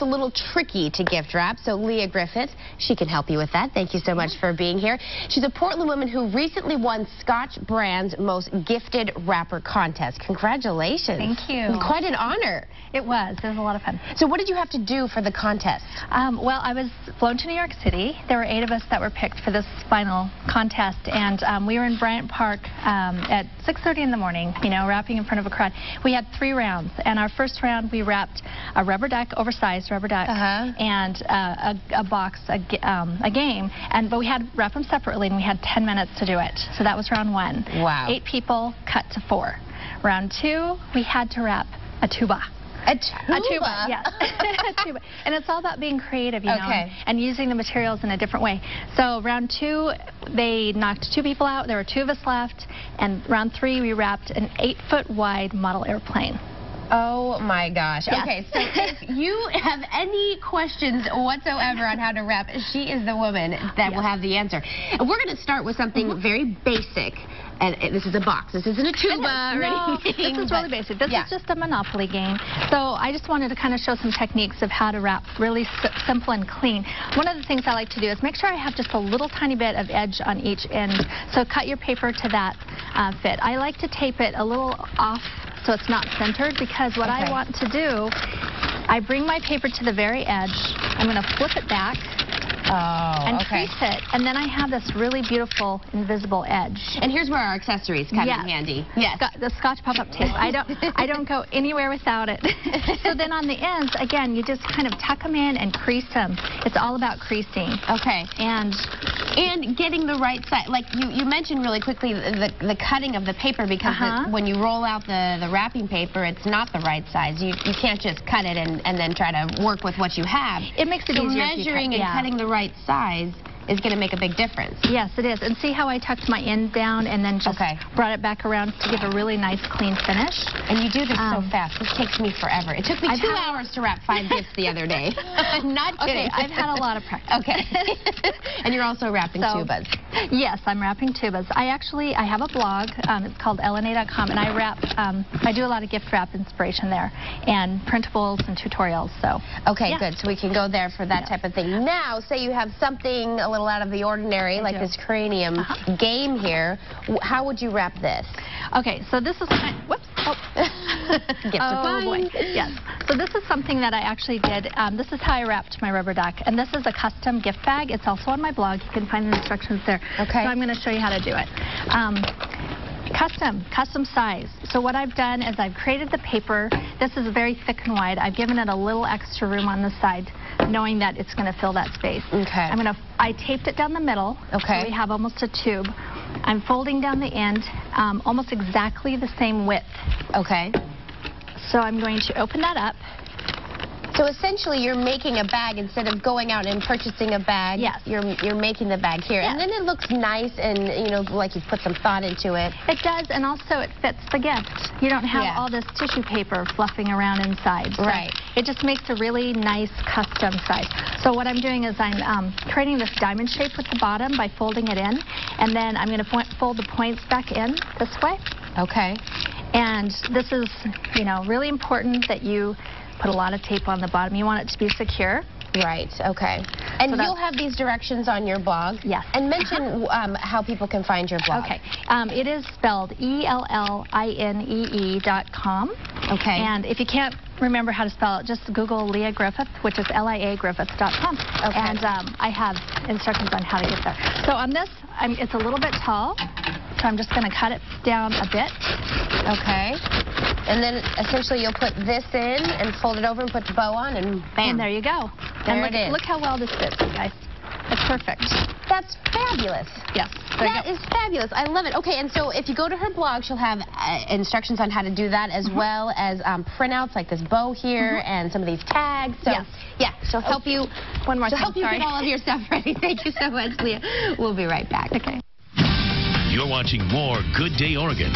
a little tricky to gift wrap. So Lia Griffith, she can help you with that. Thank you so much for being here. She's a Portland woman who recently won Scotch brand's most gifted wrapper contest. Congratulations. Thank you. Quite an honor. It was a lot of fun. So what did you have to do for the contest? Well, I was flown to New York City. There were 8 of us that were picked for this final contest, and we were in Bryant Park at 6:30 in the morning, wrapping in front of a crowd. We had 3 rounds, and our first round we wrapped a rubber duck, oversized rubber duck, and a box, a game, but we had wrap them separately, and we had 10 minutes to do it. So that was round 1. Wow. 8 people cut to 4. Round 2, we had to wrap a tuba. A tuba? A tuba, yes. A tuba. And it's all about being creative, and using the materials in a different way. So round 2, they knocked 2 people out. There were 2 of us left. And round 3, we wrapped an 8-foot wide model airplane. Oh my gosh. Yes. Okay, so if you have any questions whatsoever on how to wrap, she is the woman that will have the answer. And we're going to start with something very basic. And this is a box. This isn't a tuba or anything. This is really basic. This is just a Monopoly game. So I just wanted to kind of show some techniques of how to wrap really simple and clean. One of the things I like to do is make sure I have just a little tiny bit of edge on each end. So cut your paper to that fit. I like to tape it a little off so it's not centered, because what I want to do, I bring my paper to the very edge. I'm going to flip it back. And crease it, and then I have this really beautiful invisible edge. And here's where our accessories come in handy. Yes, the Scotch pop-up tape. I don't go anywhere without it. So then on the ends, again, you just kind of tuck them in and crease them. It's all about creasing. Okay. And getting the right size. Like you mentioned really quickly the cutting of the paper, because when you roll out the wrapping paper, it's not the right size. You can't just cut it and then try to work with what you have. It makes it easier. Measuring and cutting the right size is going to make a big difference. Yes, it is. And see how I tucked my end down and then just brought it back around to give a really nice, clean finish? And you do this so fast. This takes me forever. It took me 2 hours to wrap 5 gifts the other day. I'm not kidding. Okay, I've had a lot of practice. Okay. And you're also wrapping tubas. Yes, I'm wrapping tubas. I have a blog. It's called LNA.com, and I do a lot of gift wrap inspiration there, and printables and tutorials. So. Okay, good. So we can go there for that type of thing. Now, say you have something a little out of the ordinary, like this cranium game here. How would you wrap this? Okay, so this is whoops. Boy. Yes. So this is something that I actually did. This is how I wrapped my rubber duck, and this is a custom gift bag. It's also on my blog. You can find the instructions there. Okay. So I'm going to show you how to do it. Custom size. So what I've done is I've created the paper. This is very thick and wide. I've given it a little extra room on the side, knowing that it's going to fill that space. Okay. I taped it down the middle. Okay. So we have almost a tube. I'm folding down the end, almost exactly the same width. Okay. So I'm going to open that up. So essentially, you're making a bag instead of going out and purchasing a bag. Yes. You're making the bag here, and then it looks nice, and like you've put some thought into it. It does, and also it fits the gift. You don't have all this tissue paper fluffing around inside. So it just makes a really nice custom size. So what I'm doing is I'm creating this diamond shape with the bottom by folding it in, and then I'm going to fold the points back in this way. Okay. And this is, really important that you put a lot of tape on the bottom. You want it to be secure. Right, okay. And you'll have these directions on your blog? Yes. And mention how people can find your blog. Okay. It is spelled ELLINEE.com. Okay. And if you can't remember how to spell it, just Google Lia Griffith, which is LIAGriffith.com. Okay. And I have instructions on how to get there. So on this, it's a little bit tall, so I'm just going to cut it down a bit. Okay. And then essentially you'll put this in and fold it over and put the bow on, and bam. And there you go. There it is. Look how well this fits, you guys. It's perfect. That's fabulous. Yes. That is fabulous. I love it. Okay, and so if you go to her blog, she'll have instructions on how to do that, as well as printouts like this bow here and some of these tags. So, yeah, she'll help you. One more thing. She'll help you get all of your stuff ready. Thank you so much, Lia. We'll be right back. Okay. You're watching more Good Day Oregon.